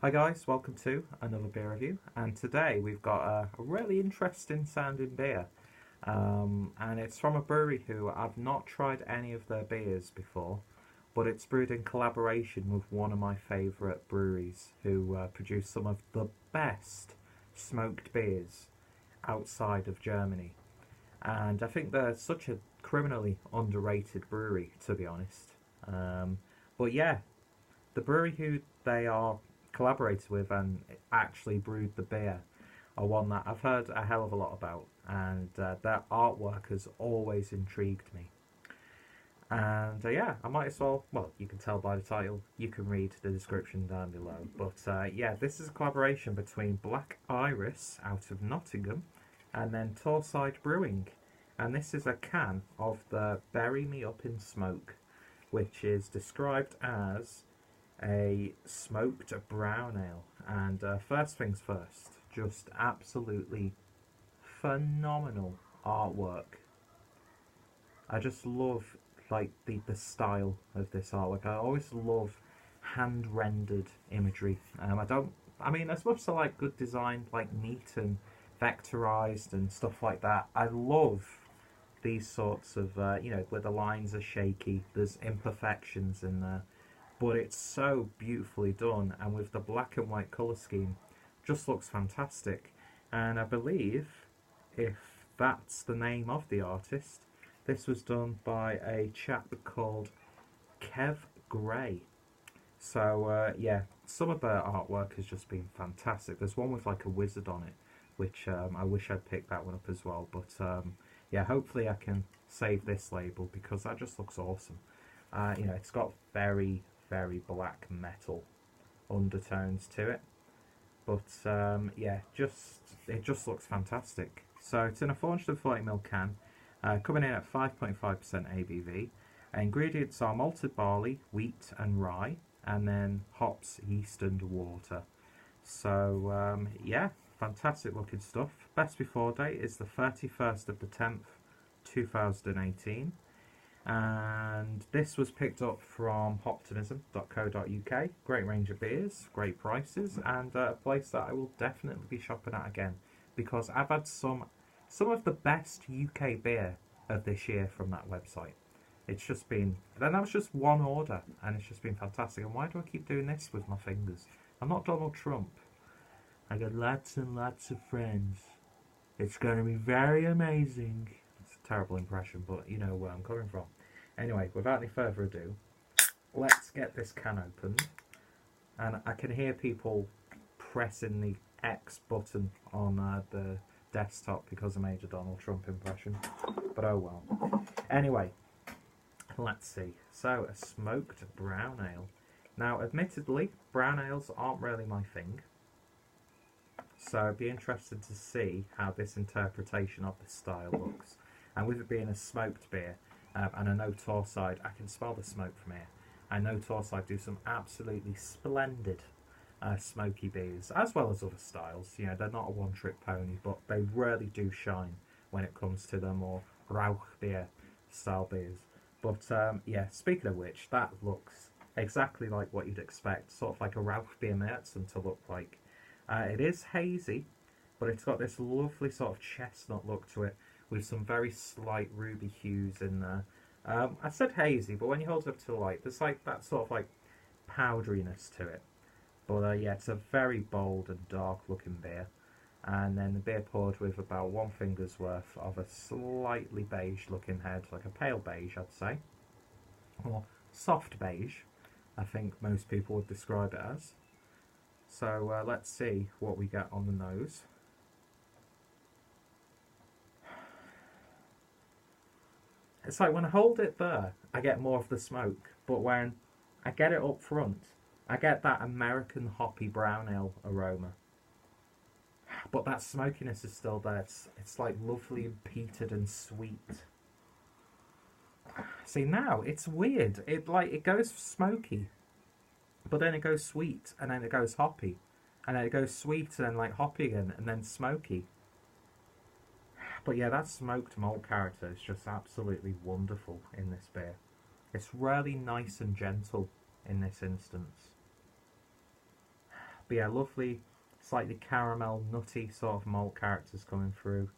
Hi guys, welcome to another beer review, and today we've got a really interesting sounding beer, and it's from a brewery who I've not tried any of their beers before, but it's brewed in collaboration with one of my favourite breweries who produce some of the best smoked beers outside of Germany, and I think they're such a criminally underrated brewery, to be honest. But yeah, the brewery who they are collaborated with and actually brewed the beer are one that I've heard a hell of a lot about, and their artwork has always intrigued me. And yeah, I might as well. Well, you can tell by the title. You can read the description down below. But yeah, this is a collaboration between Black Iris out of Nottingham and then Torrside Brewing, and this is a can of the Bury Me Up in Smoke, which is described as a smoked brown ale. And first things first, just absolutely phenomenal artwork. I just love like the style of this artwork. I always love hand rendered imagery. I mean, as much as I like good design, like neat and vectorized and stuff like that, I love these sorts of where the lines are shaky. There's imperfections in there, but it's so beautifully done, and with the black and white colour scheme, just looks fantastic. And I believe, if that's the name of the artist, this was done by a chap called Kev Grey. So yeah, some of their artwork has just been fantastic. There's one with like a wizard on it, which I wish I'd picked that one up as well. But yeah, hopefully I can save this label because that just looks awesome. It's got very black metal undertones to it, but yeah, it just looks fantastic. So it's in a 440ml can, coming in at 5.5% ABV. Ingredients are malted barley, wheat and rye, and then hops, yeast and water. So yeah, fantastic looking stuff. Best before date is the 31st of the 10th 2018, and this was picked up from hoptimism.co.uk. Great range of beers, great prices, and a place that I will definitely be shopping at again, because I've had some of the best UK beer of this year from that website. It's just been, then that was just one order, and it's just been fantastic. And why do I keep doing this with my fingers? I'm not Donald Trump. I got lots and lots of friends. It's going to be very amazing. It's a terrible impression, but you know where I'm coming from. Anyway, without any further ado, let's get this can opened. And I can hear people pressing the X button on the desktop because I made a Donald Trump impression. But oh well. Anyway, let's see. So, a smoked brown ale. Now, admittedly, brown ales aren't really my thing. So I'd be interested to see how this interpretation of the style looks. And with it being a smoked beer, and I know Torrside, I can smell the smoke from here. I know Torrside do some absolutely splendid smoky beers, as well as other styles. You know, they're not a one-trick pony, but they really do shine when it comes to the more Rauch beer style beers. But yeah, speaking of which, that looks exactly like what you'd expect, sort of like a Rauch beer Märzen to look like. It is hazy, but it's got this lovely sort of chestnut look to it, with some very slight ruby hues in there. I said hazy, but when you hold it up to the light, there's like that sort of like powderiness to it. But yeah, it's a very bold and dark looking beer. And then the beer poured with about one finger's worth of a slightly beige looking head, like a pale beige, I'd say. Or soft beige, I think most people would describe it as. So let's see what we get on the nose. It's like when I hold it there, I get more of the smoke, but when I get it up front, I get that American hoppy brown ale aroma. But that smokiness is still there. It's like lovely and peated and sweet. See, now it's weird. It goes smoky, but then it goes sweet, and then it goes hoppy, and then it goes sweet, and then like hoppy again, and then smoky. But yeah, that smoked malt character is just absolutely wonderful in this beer. It's really nice and gentle in this instance. But yeah, lovely, slightly caramel, nutty sort of malt characters coming through.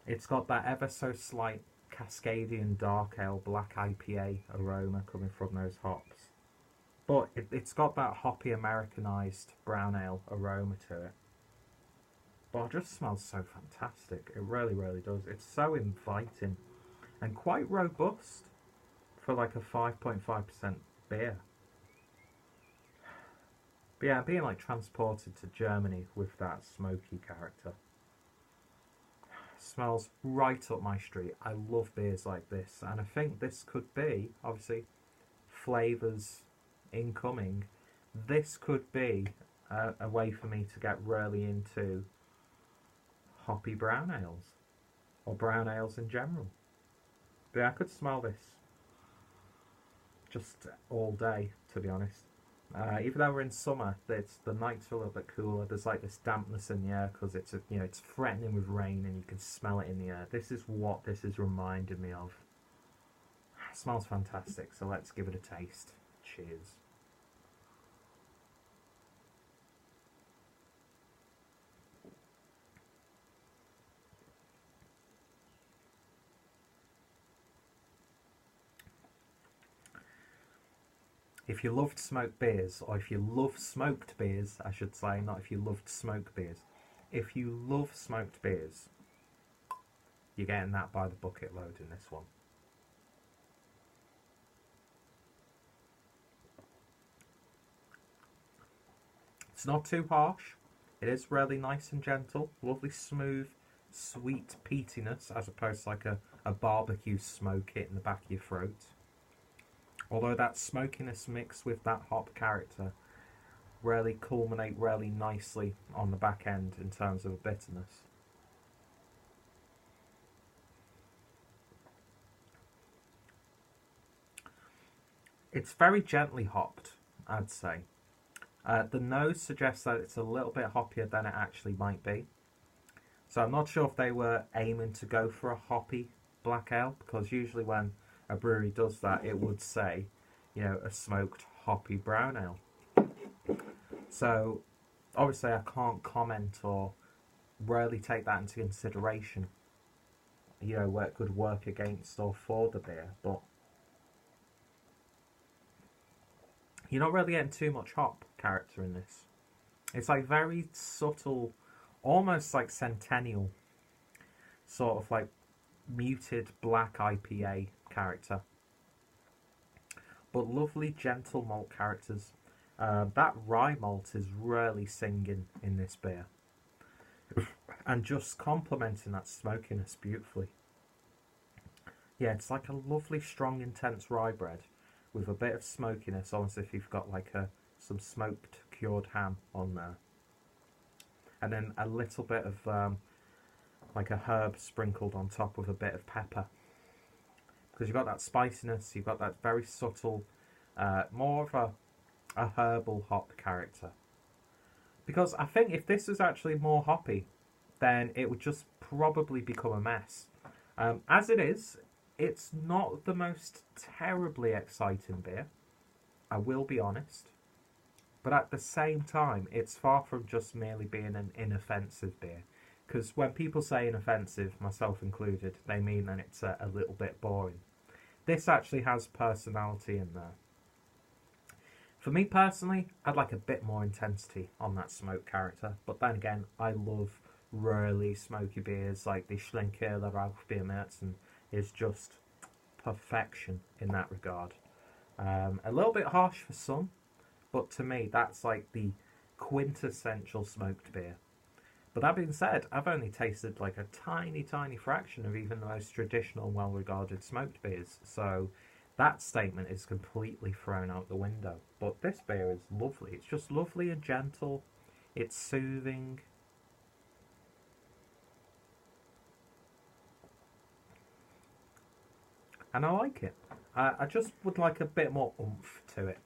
It's got that ever so slight Cascadian Dark Ale Black IPA aroma coming from those hops. But it's got that hoppy Americanized brown ale aroma to it. But it just smells so fantastic. It really, really does. It's so inviting and quite robust for like a 5.5% beer. But yeah, being like transported to Germany with that smoky character. Smells right up my street. I love beers like this, and I think this could be, obviously, flavours incoming. This could be a way for me to get really into hoppy brown ales, or brown ales in general. But yeah, I could smell this just all day, to be honest. Even though we're in summer, the nights are a little bit cooler. There's like this dampness in the air because it's threatening with rain, and you can smell it in the air. This is what this is reminding me of. It smells fantastic, so let's give it a taste. Cheers. If you loved smoked beers, or if you love smoked beers, I should say, not if you loved smoked beers. If you love smoked beers, you're getting that by the bucket load in this one. It's not too harsh. It is really nice and gentle. Lovely smooth, sweet peatiness, as opposed to like a barbecue smoke hit in the back of your throat. Although that smokiness mixed with that hop character really culminate really nicely on the back end in terms of bitterness. It's very gently hopped, I'd say. The nose suggests that it's a little bit hoppier than it actually might be. So I'm not sure if they were aiming to go for a hoppy black ale, because usually when a brewery does that, it would say, you know, a smoked hoppy brown ale. So obviously I can't comment or really take that into consideration, you know, where it could work against or for the beer, but you're not really getting too much hop character in this. It's like very subtle, almost like Centennial, sort of like muted black IPA character. But lovely gentle malt characters. That rye malt is really singing in this beer. And just complementing that smokiness beautifully. Yeah, it's like a lovely, strong, intense rye bread with a bit of smokiness, almost if you've got like some smoked cured ham on there. And then a little bit of like a herb sprinkled on top with a bit of pepper. Because you've got that spiciness, you've got that very subtle, more of a herbal hop character. Because I think if this was actually more hoppy, then it would just probably become a mess. As it is, it's not the most terribly exciting beer, I will be honest. But at the same time, it's far from just merely being an inoffensive beer. Because when people say inoffensive, myself included, they mean that it's a little bit boring. This actually has personality in there. For me personally, I'd like a bit more intensity on that smoke character. But then again, I love really smoky beers like the Schlenkerla Rauchbiermärzen is just perfection in that regard. A little bit harsh for some, but to me, that's like the quintessential smoked beer. But that being said, I've only tasted like a tiny, tiny fraction of even the most traditional, well-regarded smoked beers. So that statement is completely thrown out the window. But this beer is lovely. It's just lovely and gentle. It's soothing. And I like it. I just would like a bit more oomph to it,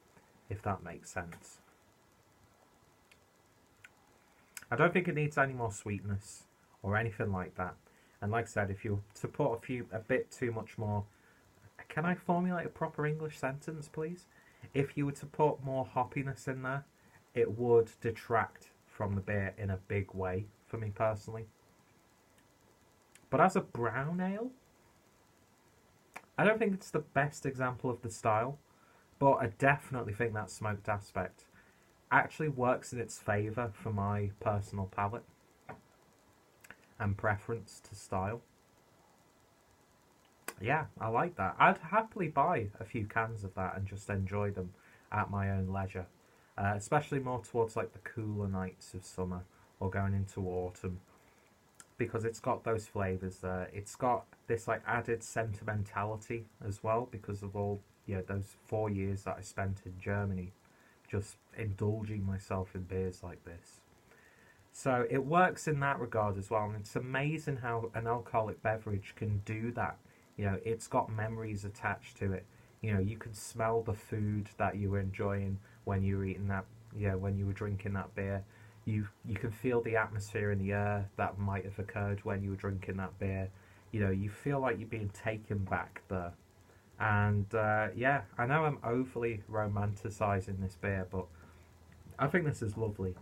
if that makes sense. I don't think it needs any more sweetness or anything like that. And like I said, if you to put a bit too much more... Can I formulate a proper English sentence, please? If you were to put more hoppiness in there, it would detract from the beer in a big way for me personally. But as a brown ale, I don't think it's the best example of the style, but I definitely think that smoked aspect actually works in its favour for my personal palate and preference to style. Yeah, I like that. I'd happily buy a few cans of that and just enjoy them at my own leisure, especially more towards like the cooler nights of summer or going into autumn, because it's got those flavours there. It's got this like added sentimentality as well because of all those 4 years that I spent in Germany just indulging myself in beers like this. So it works in that regard as well, and it's amazing how an alcoholic beverage can do that. It's got memories attached to it. You can smell the food that you were enjoying when you were eating that, when you were drinking that beer. You can feel the atmosphere in the air that might have occurred when you were drinking that beer. You feel like you're being taken back there. And yeah, I know I'm overly romanticising this beer, but I think this is lovely.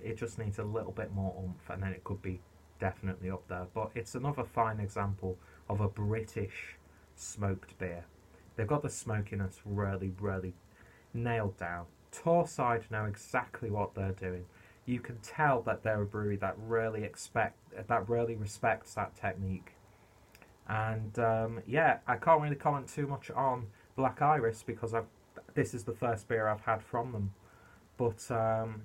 It just needs a little bit more oomph, and then it could be definitely up there. But it's another fine example of a British smoked beer. They've got the smokiness really, really nailed down. Torrside know exactly what they're doing. You can tell that they're a brewery that really respects that technique. And yeah, I can't really comment too much on Black Iris because this is the first beer I've had from them. But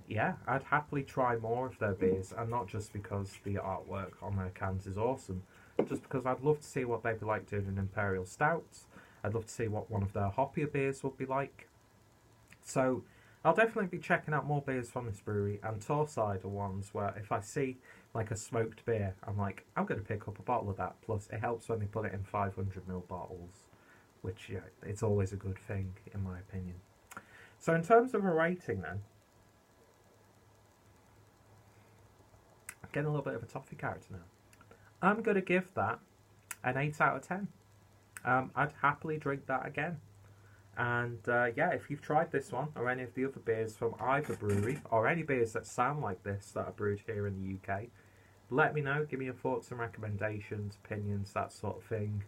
yeah, I'd happily try more of their beers, and not just because the artwork on their cans is awesome, just because I'd love to see what they'd be like doing an Imperial Stout. I'd love to see what one of their hoppier beers would be like. So I'll definitely be checking out more beers from this brewery, and Torrside are ones where if I see like a smoked beer, I'm like, I'm going to pick up a bottle of that. Plus, it helps when they put it in 500ml bottles, which it's always a good thing, in my opinion. So in terms of a rating then, I'm getting a little bit of a toffee character now. I'm going to give that an 8 out of 10. I'd happily drink that again. And yeah, if you've tried this one or any of the other beers from either brewery, or any beers that sound like this that are brewed here in the UK, let me know. Give me your thoughts and recommendations, opinions, that sort of thing.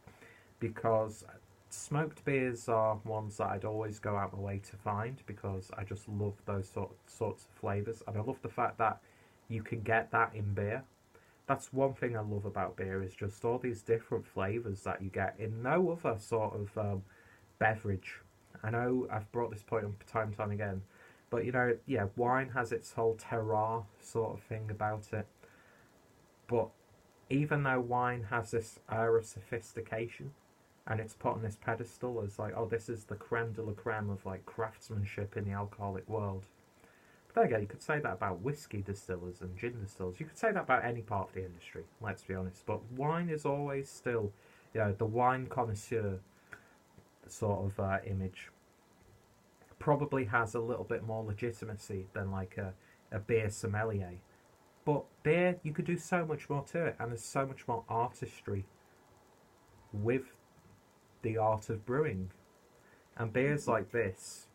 Because smoked beers are ones that I'd always go out my way to find, because I just love those sorts of flavours. And I love the fact that you can get that in beer. That's one thing I love about beer, is just all these different flavours that you get in no other sort of beverage. I know I've brought this point up time and time again, but yeah, wine has its whole terroir sort of thing about it. But even though wine has this air of sophistication, and it's put on this pedestal as like, oh, this is the creme de la creme of like craftsmanship in the alcoholic world. But then again, you could say that about whiskey distillers and gin distillers. You could say that about any part of the industry, let's be honest. But wine is always still, the wine connoisseur sort of image probably has a little bit more legitimacy than like a beer sommelier. But beer, you could do so much more to it, and there's so much more artistry with the art of brewing. And beers like this,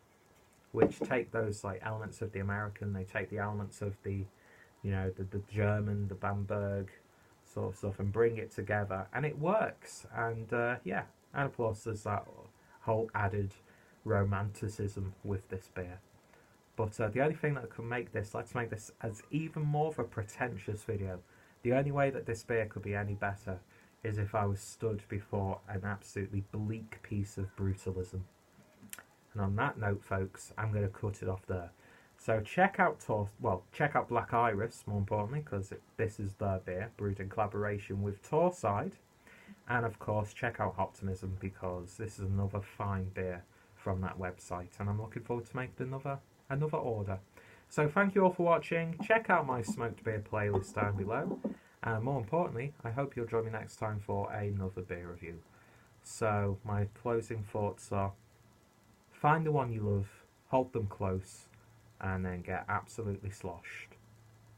which take those like elements of the American, they take the elements of the the German, the Bamberg sort of stuff, and bring it together, and it works. And yeah, and of course there's that whole added romanticism with this beer. But the only thing that can make this, let's make this as even more of a pretentious video. The only way that this beer could be any better is if I was stood before an absolutely bleak piece of brutalism. And on that note, folks, I'm going to cut it off there. So check out check out Black Iris, more importantly, because this is their beer, brewed in collaboration with Torrside. And of course, check out Optimism, because this is another fine beer from that website, and I'm looking forward to making another order. So thank you all for watching. Check out my smoked beer playlist down below, and more importantly, I hope you'll join me next time for another beer review. So my closing thoughts are: find the one you love, hold them close, and then get absolutely sloshed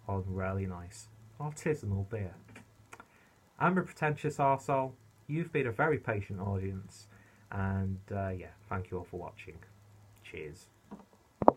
on really nice artisanal beer. I'm a pretentious arsehole. You've been a very patient audience, and yeah, thank you all for watching. Cheers.